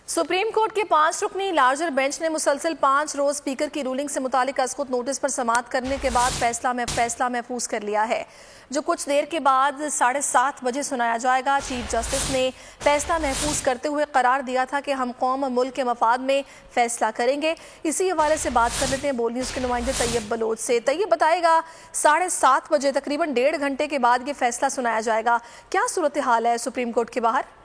Supreme court के 5 रुकनी larger bench ने मुसलसल 5 रोज स्पीकर की रूलिंग से मुतालिक अस्कुत नोटिस पर समाअत करने के बाद फैसला महफूज कर लिया है, जो कुछ देर के बाद 7:30 बजे सुनाया जाएगा। चीफ जस्टिस ने फैसला महफूज करते हुए करार दिया था कि हम कौम और मुल्क के मफाद में फैसला करेंगे। इसी हवाले से बात कर लेते हैं बोल न्यूज़ के नुमाइंदे तैयब बलोच से। तैयब, बताएगा 7:30 बजे तकरीबन 1.5 घंटे के बाद ये फैसला सुनाया जाएगा, क्या सूरत हाल है सुप्रीम कोर्ट के बाहर?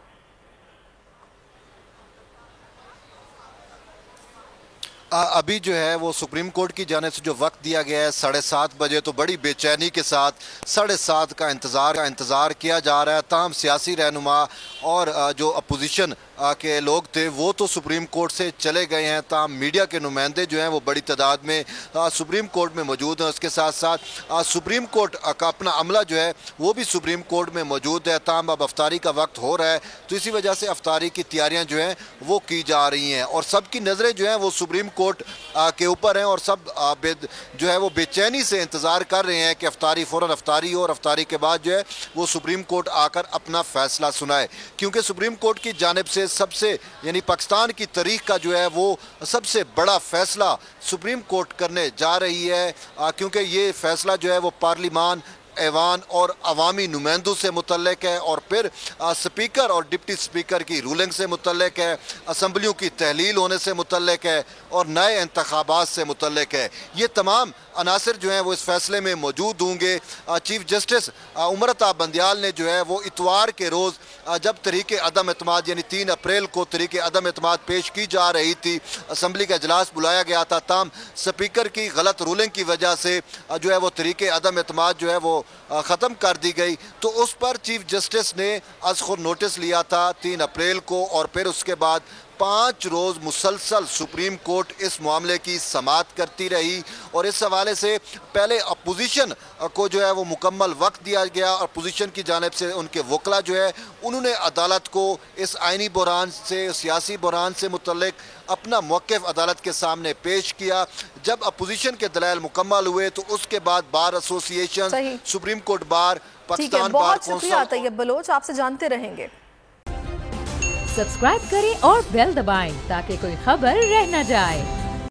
अभी जो है वो सुप्रीम कोर्ट की जाने से जो वक्त दिया गया है 7:30 बजे, तो बड़ी बेचैनी के साथ 7:30 का इंतज़ार किया जा रहा है। तमाम सियासी रहनुमा और जो अपोजिशन के लोग थे वो तो सुप्रीम कोर्ट से चले गए हैं। तमाम मीडिया के नुमाइंदे जो हैं वो बड़ी तादाद में सुप्रीम कोर्ट में मौजूद हैं। उसके साथ साथ सुप्रीम कोर्ट का अपना अमला जो है वो भी सुप्रीम कोर्ट में मौजूद है। तमाम अब अफ्तारी का वक्त हो रहा है, तो इसी वजह से अफ्तारी की तैयारियाँ जो हैं वो की जा रही हैं और सबकी नज़रें जो हैं वो सुप्रीम कोर्ट के ऊपर हैं और सब जो है वो बेचैनी से इंतज़ार कर रहे हैं कि अफ्तारी फ़ौरन अफ्तारी हो और अफ्तारी के बाद जो है वो सुप्रीम कोर्ट आकर अपना फैसला सुनाए, क्योंकि सुप्रीम कोर्ट की जानिब से सबसे यानी पाकिस्तान की तारीख का जो है वो सबसे बड़ा फैसला सुप्रीम कोर्ट करने जा रही है, क्योंकि ये फैसला जो है वो पार्लिमान, ऐवान और अवामी नुमाइंदों से मुतल्लिक है और फिर स्पीकर और डिप्टी स्पीकर की रूलिंग से मुतल्लिक है, असम्बलियों की तहलील होने से मुतल्लिक है और नए इंतखाबात से मुतल्लिक है। ये तमाम अनासर जो हैं वो इस फैसले में मौजूद होंगे। चीफ जस्टिस उमरता बंदियाल ने जो है वो इतवार के रोज़ जब तहरीक अदम एतमाद यानी 3 अप्रैल को तहरीक अदम एतमाद पेश की जा रही थी, असम्बली का इजलास बुलाया गया था, ताम स्पीकर की गलत रूलिंग की वजह से जो है वो तहरीक अदम एतमाद जो है वो ख़त्म कर दी गई, तो उस पर चीफ जस्टिस ने अज़ नोटिस लिया था 3 अप्रैल को और फिर उसके बाद 5 रोज़ मुसलसल सुप्रीम कोर्ट इस मामले की समाअत करती रही और इस हवाले से पहले अपोजिशन को जो है वो मुकम्मल वक्त दिया गया और अपोजिशन की जानिब से उनके वकला जो है उन्होंने अदालत को इस आइनी बुरान से, सियासी बुरान से मुतल्लिक अपना मौक़िफ़ अदालत के सामने पेश किया। जब अपोजिशन के दलाइल मुकम्मल हुए तो उसके बाद bar association, supreme court bar, Pakistan bar council. शुक्रिया तैयब बलोच, आपसे जानते रहेंगे। सब्सक्राइब करें और बेल दबाएं ताकि कोई खबर रह न जाए।